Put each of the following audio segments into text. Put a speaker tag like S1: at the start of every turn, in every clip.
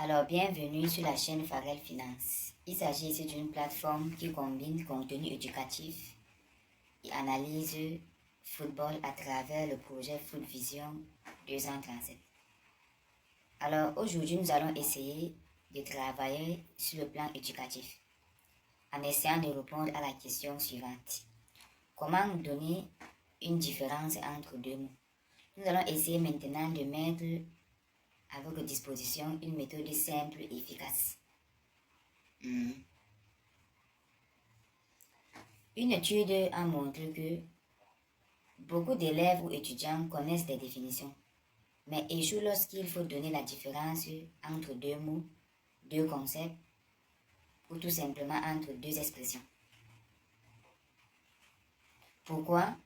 S1: Alors, bienvenue sur la chaîne Farel Finance. Il s'agit ici d'une plateforme qui combine contenu éducatif et analyse football à travers le projet Foot Vision 237. Alors, aujourd'hui, nous allons essayer de travailler sur le plan éducatif en essayant de répondre à la question suivante. Comment donner une différence entre deux mots? Nous allons essayer maintenant de mettre à votre disposition une méthode simple et efficace. Une étude a montré que beaucoup d'élèves ou étudiants connaissent des définitions, mais échouent lorsqu'il faut donner la différence entre deux mots, deux concepts, ou tout simplement entre deux expressions. Pourquoi?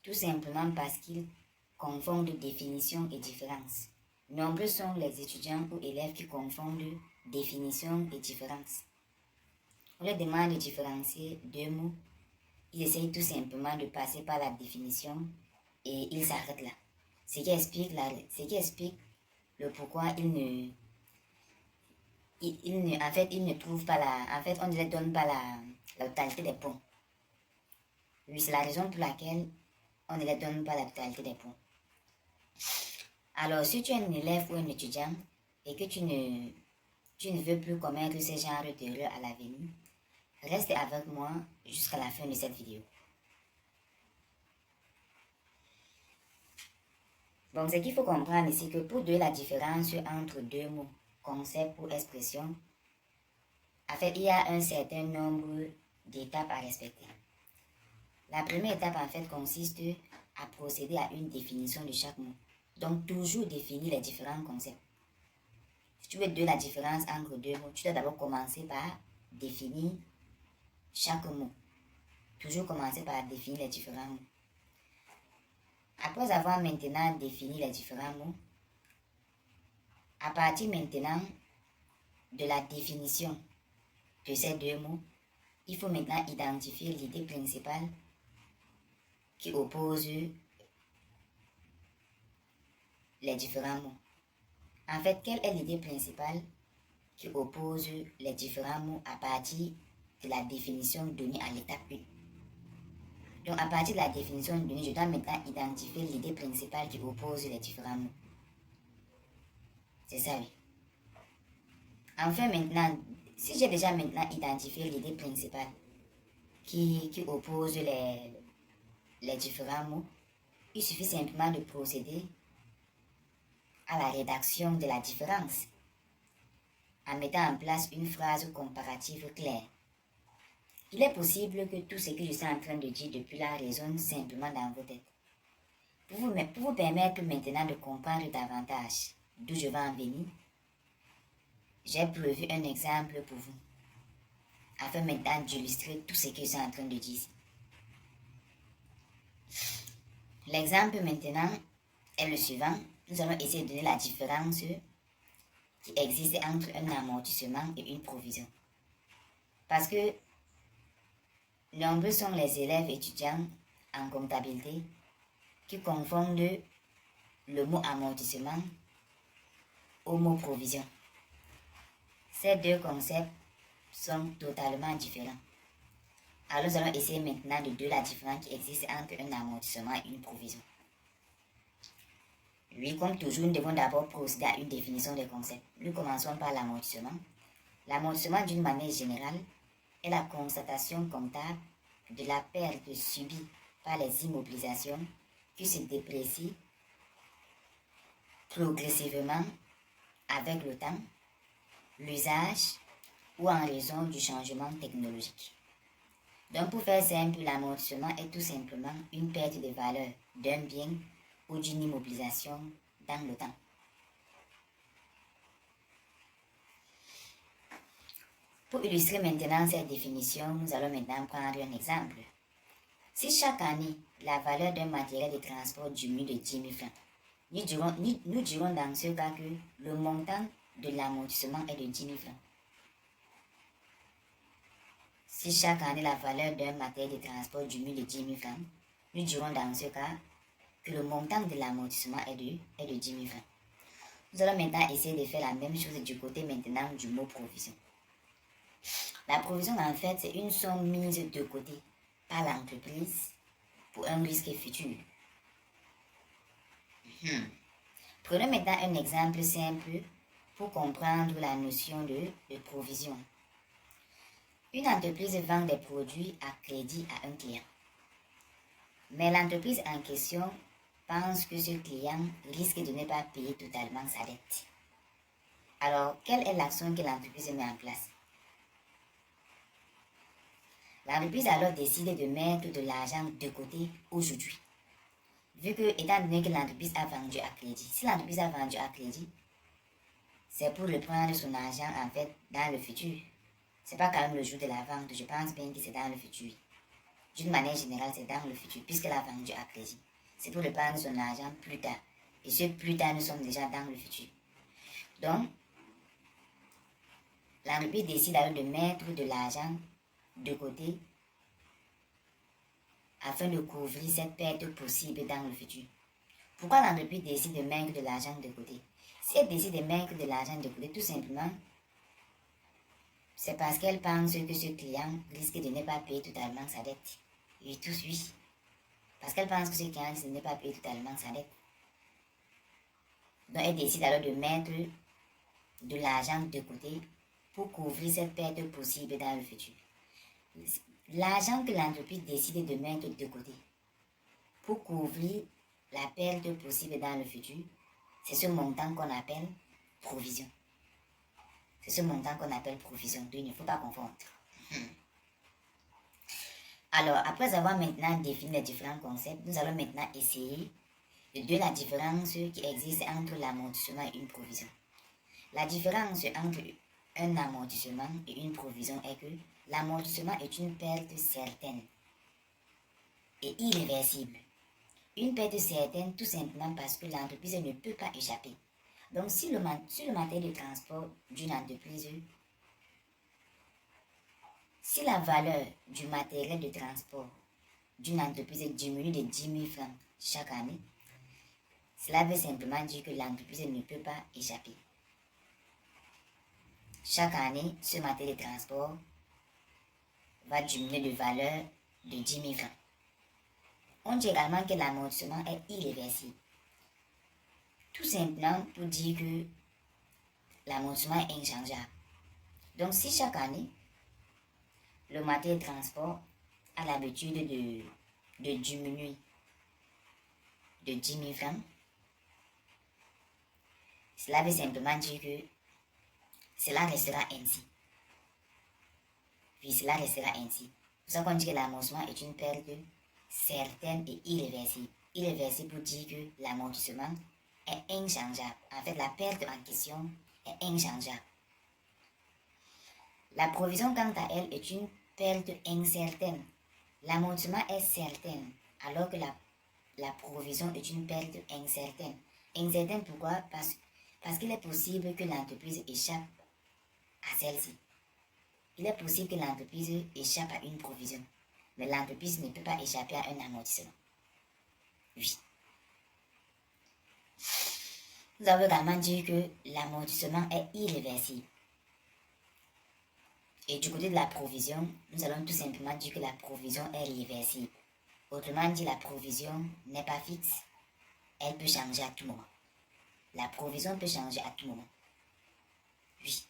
S1: Tout simplement parce qu'ils confondent définition et différence. Nombreux sont les étudiants ou élèves qui confondent définition et différence. On leur demande de différencier deux mots, ils essayent tout simplement de passer par la définition et ils s'arrêtent là. Ce qui explique le pourquoi ils ne trouvent pas on ne leur donne pas la totalité des points. Oui, c'est la raison pour laquelle on ne leur donne pas la totalité des points. Alors, si tu es un élève ou un étudiant et que tu ne veux plus commettre ce genre d'erreurs à l'avenir, reste avec moi jusqu'à la fin de cette vidéo. Bon, ce qu'il faut comprendre ici, que pour donner la différence entre deux mots, concept ou expression, en fait, il y a un certain nombre d'étapes à respecter. La première étape, en fait, consiste à procéder à une définition de chaque mot. Donc, toujours définir les différents concepts. Si tu veux donner la différence entre deux mots, tu dois d'abord commencer par définir chaque mot. Toujours commencer par définir les différents mots. Après avoir maintenant défini les différents mots, à partir maintenant de la définition de ces deux mots, il faut maintenant identifier l'idée principale qui oppose les différents mots. En fait, quelle est l'idée principale qui oppose les différents mots à partir de la définition donnée à l'étape 1? Donc, à partir de la définition donnée, je dois maintenant identifier l'idée principale qui oppose les différents mots. C'est ça, oui. Enfin, maintenant, si j'ai déjà maintenant identifié l'idée principale qui oppose les différents mots, il suffit simplement de procéder à la rédaction de la différence en mettant en place une phrase comparative claire. Il est possible que tout ce que je suis en train de dire depuis là résonne simplement dans vos têtes. Pour vous permettre maintenant de comprendre davantage d'où je vais en venir, j'ai prévu un exemple pour vous, afin maintenant d'illustrer tout ce que je suis en train de dire. L'exemple maintenant est le suivant. Nous allons essayer de donner la différence qui existe entre un amortissement et une provision. Parce que nombreux sont les élèves étudiants en comptabilité qui confondent le mot amortissement au mot provision. Ces deux concepts sont totalement différents. Alors nous allons essayer maintenant de donner la différence qui existe entre un amortissement et une provision. Oui, comme toujours, nous devons d'abord procéder à une définition des concepts. Nous commençons par l'amortissement. L'amortissement, d'une manière générale, est la constatation comptable de la perte subie par les immobilisations qui se déprécient progressivement avec le temps, l'usage ou en raison du changement technologique. Donc, pour faire simple, l'amortissement est tout simplement une perte de valeur d'un bien ou d'une immobilisation dans le temps. Pour illustrer maintenant cette définition, nous allons maintenant prendre un exemple. Si chaque année, la valeur d'un matériel de transport diminue de 10 000 francs, nous dirons dans ce cas que le montant de l'amortissement est de 10 000 francs. Si chaque année, la valeur d'un matériel de transport diminue de 10 000 francs, nous dirons dans ce cas que le montant de l'amortissement est de 10 000 francs. Nous allons maintenant essayer de faire la même chose du côté maintenant du mot provision. La provision, en fait, c'est une somme mise de côté par l'entreprise pour un risque futur. Prenons maintenant un exemple simple pour comprendre la notion de provision. Une entreprise vend des produits à crédit à un client. Mais l'entreprise en question pense que ce client risque de ne pas payer totalement sa dette. Alors, quelle est l'action que l'entreprise met en place? L'entreprise alors décide de mettre de l'argent de côté aujourd'hui. Vu que, étant donné que l'entreprise a vendu à crédit, si l'entreprise a vendu à crédit, c'est pour reprendre son argent en fait dans le futur. C'est pas quand même le jour de la vente, je pense bien que c'est dans le futur. D'une manière générale, c'est dans le futur, puisqu'elle a vendu à crédit. C'est pour reprendre son argent plus tard. Et ce plus tard, nous sommes déjà dans le futur. Donc, l'entreprise décide alors de mettre de l'argent de côté afin de couvrir cette perte possible dans le futur. Pourquoi l'entreprise décide de mettre de l'argent de côté? Si elle décide de mettre de l'argent de côté, tout simplement, c'est parce qu'elle pense que ce client risque de ne pas payer totalement sa dette. Oui, tout suit. Parce qu'elle pense que ce client risque de ne pas payer totalement sa dette. Donc, elle décide alors de mettre de l'argent de côté pour couvrir cette perte possible dans le futur. L'argent que l'entreprise décide de mettre de côté pour couvrir la perte possible dans le futur, c'est ce montant qu'on appelle provision. C'est ce montant qu'on appelle provision. Donc, il ne faut pas confondre. Alors, après avoir maintenant défini les différents concepts, nous allons maintenant essayer de la différence qui existe entre l'amortissement et une provision. La différence entre un amortissement et une provision est que l'amortissement est une perte certaine et irréversible. Une perte certaine tout simplement parce que l'entreprise ne peut pas échapper. Donc, si le matériel de transport d'une entreprise, si la valeur du matériel de transport d'une entreprise diminue de 10 000 francs chaque année, cela veut simplement dire que l'entreprise ne peut pas échapper. Chaque année, ce matériel de transport va diminuer de valeur de 10 000 francs. On dit également que l'amortissement est irréversible. Tout simplement pour dire que l'amortissement est inchangeable. Donc, si chaque année, le matériel de transport a l'habitude de diminuer de 10 000 francs, cela veut simplement dire que cela restera ainsi. Puis cela restera ainsi. C'est pour ça qu'on dit que l'amortissement est une perte certaine et irréversible. Irréversible pour dire que l'amortissement est inchangeable. En fait, la perte en question est inchangeable. La provision, quant à elle, est une perte incertaine. L'amortissement est certain, alors que la provision est une perte incertaine. Incertaine pourquoi? Parce qu'il est possible que l'entreprise échappe à celle-ci. Il est possible que l'entreprise échappe à une provision, mais l'entreprise ne peut pas échapper à un amortissement. Oui. Nous avons également dit que l'amortissement est irréversible. Et du côté de la provision, nous allons tout simplement dire que la provision est réversible. Autrement dit, la provision n'est pas fixe. Elle peut changer à tout moment. La provision peut changer à tout moment. Oui.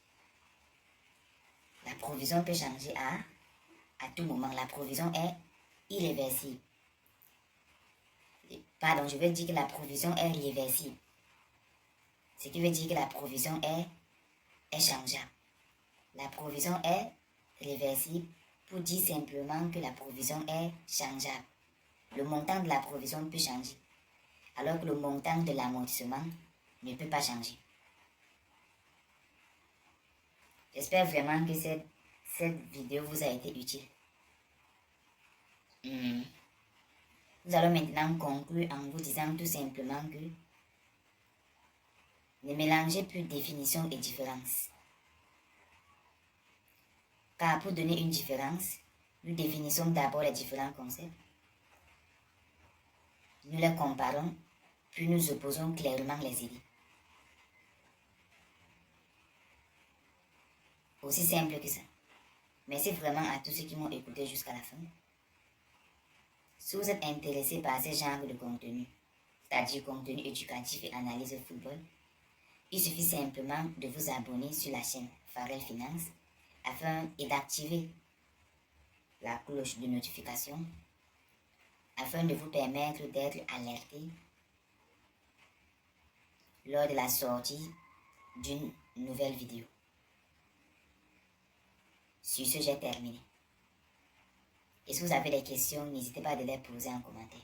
S1: La provision peut changer à tout moment. La provision est irréversible. Pardon, je veux dire que la provision est réversible. Ce qui veut dire que la provision est changeable. La provision est réversible pour dire simplement que la provision est changeable. Le montant de la provision peut changer, alors que le montant de l'amortissement ne peut pas changer. J'espère vraiment que cette vidéo vous a été utile. Nous allons maintenant conclure en vous disant tout simplement que ne mélangez plus définition et différence. Car pour donner une différence, nous définissons d'abord les différents concepts. Nous les comparons, puis nous opposons clairement les idées. Aussi simple que ça. Merci vraiment à tous ceux qui m'ont écouté jusqu'à la fin. Si vous êtes intéressé par ce genre de contenu, c'est-à-dire contenu éducatif et analyse de football, il suffit simplement de vous abonner sur la chaîne Pharrell Finance et d'activer la cloche de notification afin de vous permettre d'être alerté lors de la sortie d'une nouvelle vidéo. Sur ce, j'ai terminé. Et si vous avez des questions, n'hésitez pas à les poser en commentaire.